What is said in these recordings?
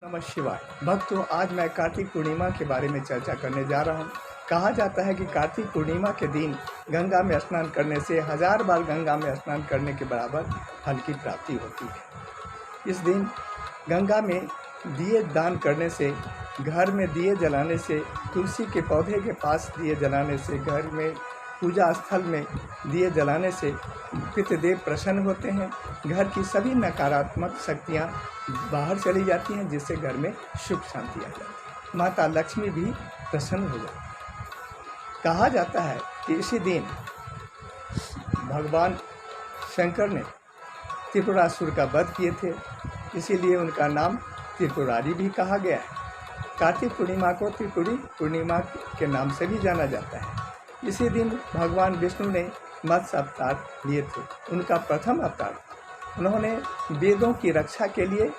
नमः शिवाय। भक्तों, आज मैं कार्तिक पूर्णिमा के बारे में चर्चा करने जा रहा हूँ। कहा जाता है कि कार्तिक पूर्णिमा के दिन गंगा में स्नान करने से 1000 बार गंगा में स्नान करने के बराबर फल की प्राप्ति होती है। इस दिन गंगा में दिए दान करने से, घर में दिए जलाने से, तुलसी के पौधे के पास दिए जलाने से, घर में पूजा स्थल में दिए जलाने से पितृदेव प्रसन्न होते हैं। घर की सभी नकारात्मक शक्तियाँ बाहर चली जाती हैं, जिससे घर में सुख शांति आ जाती है। माता लक्ष्मी भी प्रसन्न हो जाती है। कहा जाता है कि इसी दिन भगवान शंकर ने त्रिपुरासुर का वध किए थे, इसीलिए उनका नाम त्रिपुरारी भी कहा गया है। कार्तिक पूर्णिमा को त्रिपुरी पूर्णिमा के नाम से भी जाना जाता है। इसी दिन भगवान विष्णु ने मत्स्य अवतार लिए थे। उनका प्रथम अवतार, उन्होंने वेदों की रक्षा के लिए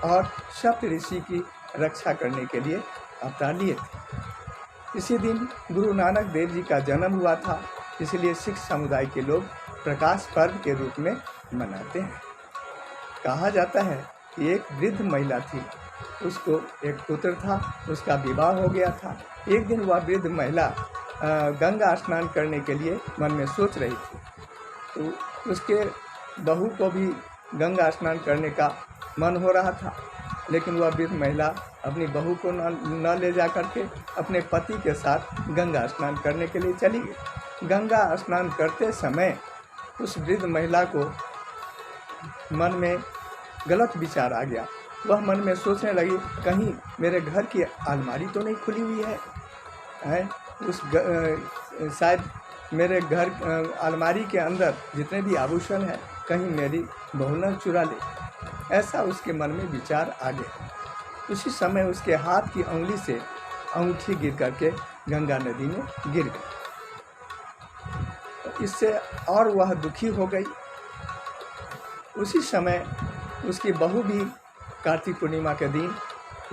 और सप्त ऋषि की रक्षा करने के लिए अवतार लिए थे। इसी दिन गुरु नानक देव जी का जन्म हुआ था, इसलिए सिख समुदाय के लोग प्रकाश पर्व के रूप में मनाते हैं। कहा जाता है कि एक वृद्ध महिला थी, उसको एक पुत्र था, उसका विवाह हो गया था। एक दिन वह वृद्ध महिला गंगा स्नान करने के लिए मन में सोच रही थी, तो उसके बहू को भी गंगा स्नान करने का मन हो रहा था, लेकिन वह वृद्ध महिला अपनी बहू को न ले जा करके अपने पति के साथ गंगा स्नान करने के लिए चली गई। गंगा स्नान करते समय उस वृद्ध महिला को मन में गलत विचार आ गया। वह मन में सोचने लगी, कहीं मेरे घर की अलमारी तो नहीं खुली हुई है? शायद मेरे घर अलमारी के अंदर जितने भी आभूषण हैं, कहीं मेरी बहू न चुरा ले। ऐसा उसके मन में विचार आ गया। उसी समय उसके हाथ की उंगली से अंगूठी गिर करके गंगा नदी में गिर गई। इससे और वह दुखी हो गई। उसी समय उसकी बहू भी कार्तिक पूर्णिमा के दिन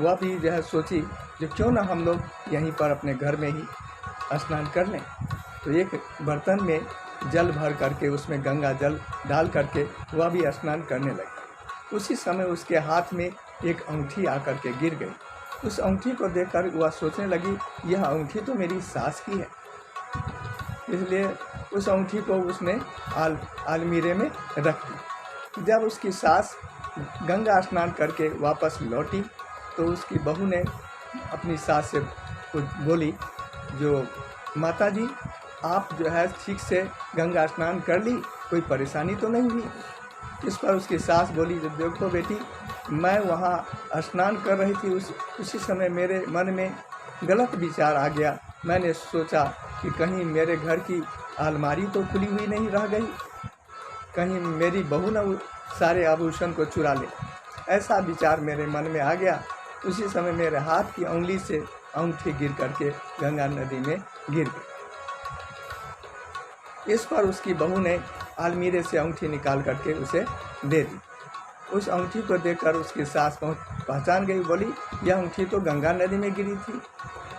वह भी जो है सोची, जो क्यों ना हम लोग यहीं पर अपने घर में ही स्नान कर लें। तो एक बर्तन में जल भर करके उसमें गंगा जल डाल करके वह भी स्नान करने लगी। उसी समय उसके हाथ में एक अंगूठी आकर के गिर गई। उस अंगूठी को देखकर वह सोचने लगी, यह अंगूठी तो मेरी सास की है। इसलिए उस अंगूठी को उसने अलमीरे में रख दी। जब उसकी सास गंगा स्नान करके वापस लौटी, तो उसकी बहू ने अपनी सास से कुछ बोली, जो माता जी आप जो है ठीक से गंगा स्नान कर ली, कोई परेशानी तो नहीं हुई? इस पर उसकी सास बोली, जो देखो बेटी, मैं वहाँ स्नान कर रही थी, उसी समय मेरे मन में गलत विचार आ गया। मैंने सोचा कि कहीं मेरे घर की अलमारी तो खुली हुई नहीं रह गई, कहीं मेरी बहू न सारे आभूषण को चुरा ले। ऐसा विचार मेरे मन में आ गया। उसी समय मेरे हाथ की उंगली से अंगूठी गिर करके गंगा नदी में गिर गई। इस पर उसकी बहू ने अलमीरे से अंगूठी निकाल करके उसे दे दी। उस अंगूठी को देखकर उसकी सास पहचान गई, बोली, यह अंगूठी तो गंगा नदी में गिरी थी,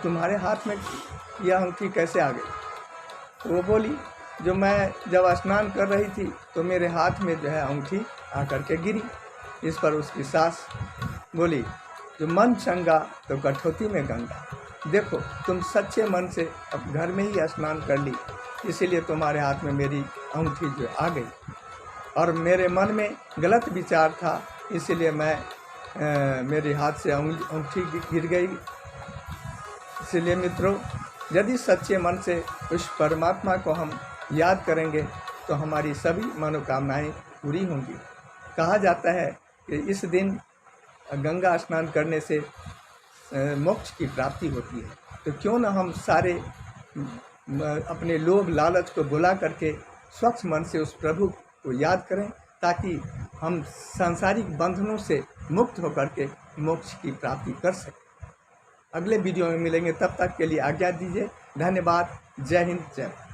तुम्हारे हाथ में यह अंगूठी कैसे आ गई? तो वो बोली, जो मैं जब स्नान कर रही थी तो मेरे हाथ में जो है अंगूठी आकर के गिरी। इस पर उसकी सास बोली, जो मन चंगा तो कठौती में गंगा। देखो, तुम सच्चे मन से अब घर में ही स्नान कर ली, इसीलिए तुम्हारे हाथ में मेरी अंगूठी जो आ गई, और मेरे मन में गलत विचार था, इसीलिए मेरे हाथ से अंगूठी गिर गई। इसलिए मित्रों, यदि सच्चे मन से उस परमात्मा को हम याद करेंगे तो हमारी सभी मनोकामनाएं पूरी होंगी। कहा जाता है कि इस दिन गंगा स्नान करने से मोक्ष की प्राप्ति होती है। तो क्यों न हम सारे अपने लोभ लालच को भुला करके स्वच्छ मन से उस प्रभु को याद करें, ताकि हम सांसारिक बंधनों से मुक्त होकर के मोक्ष की प्राप्ति कर सकें। अगले वीडियो में मिलेंगे, तब तक के लिए आज्ञा दीजिए। धन्यवाद। जय हिंद, जय भारत।